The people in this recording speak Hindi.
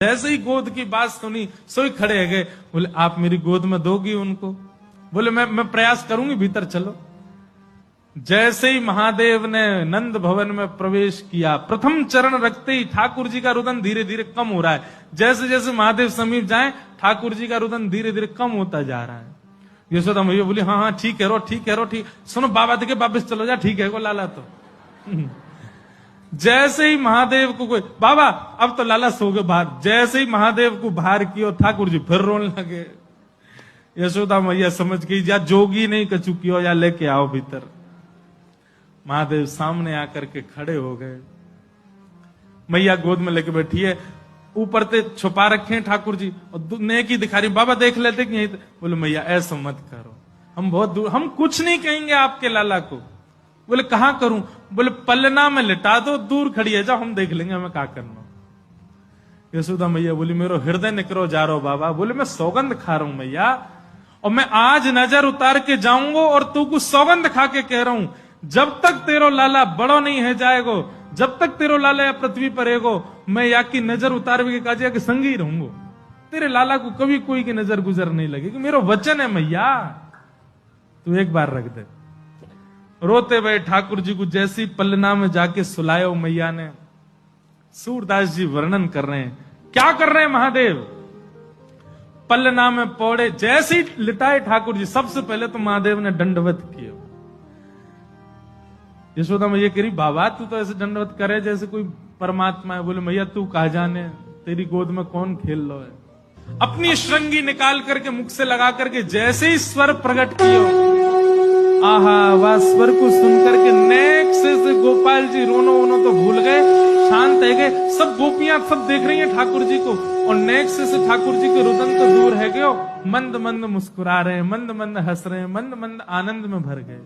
जैसे ही गोद की बात सुनी सोई खड़े है गए। बोले आप मेरी गोद में दोगी उनको? बोले मैं प्रयास करूंगी, भीतर चलो। जैसे ही महादेव ने नंद भवन में प्रवेश किया, प्रथम चरण रखते ही ठाकुर जी का रुदन धीरे धीरे कम हो रहा है। जैसे जैसे महादेव समीप जाए ठाकुर जी का रुदन धीरे धीरे कम होता जा रहा है। यशोदा मैया बोली हाँ हाँ ठीक है रो, ठीक है रो, ठीक। सुनो बाबा देखे वापिस चलो जा, ठीक है को लाला तो। जैसे ही महादेव को कोई बाबा अब तो लाला सो गए बाहर, जैसे ही महादेव को बाहर किया ठाकुर जी फिर रोने लगे। यशोदा मैया समझ गई या जोगी नहीं कछु कियो या लेके आओ भीतर। महादेव सामने आकर के खड़े हो गए। मैया गोद में लेके बैठी है, ऊपर से छुपा रखे हैं ठाकुर जी और नेकी दिखा रही। बाबा देख लेते कि यही। बोले मैया ऐसा मत करो, हम बहुत दूर, हम कुछ नहीं कहेंगे आपके लाला को। बोले कहां करूं? बोले पलना में लिटा दो, दूर खड़ी है जाओ, हम देख लेंगे हमें क्या करना। यशोदा मैया बोली मेरो हृदय निकरो जा रहा हो बाबा। बोले मैं सौगंध खा रहा हूं मैया, और मैं आज नजर उतार के जाऊंगा और तू कुछ सौगंध खा के कह रहा हूं, जब तक तेरो लाला बड़ो नहीं है जाएगो, जब तक तेरो लाला या पृथ्वी पर रहेगो, मैं या की नजर उतार के काजिया के संग ही रहूंगो। तेरे लाला को कभी कोई की नजर गुजर नहीं लगेगी, मेरा वचन है मैया, तू एक बार रख दे। रोते हुए ठाकुर जी को जैसी पलना में जाके सुलायो मैया ने। सूरदास जी वर्णन कर रहे हैं, क्या कर रहे हैं महादेव? पलना में पौड़े, जैसे ही लिटाए ठाकुर जी, सबसे पहले तो महादेव ने दंडवत किया। यशोदा मैया कह रही बाबा तू तो ऐसे दंडवत करे जैसे कोई परमात्मा है। बोले मैया तू कहा जाने, तेरी गोद में कौन खेल लो है। अपनी श्रृंगी निकाल करके मुख से लगा करके जैसे ही स्वर प्रकट किया, आहा वह स्वर को सुनकर के नेक से गोपाल जी रोनो वोनो तो भूल गए, शांत है गए। सब गोपियां सब देख रही हैं ठाकुर जी को, और नेक से ठाकुर जी के रुदन तो दूर है गए, मंद मंद मुस्कुरा रहे हैं, मंद मंद हंस रहे हैं, मंद मंद आनंद में भर गए।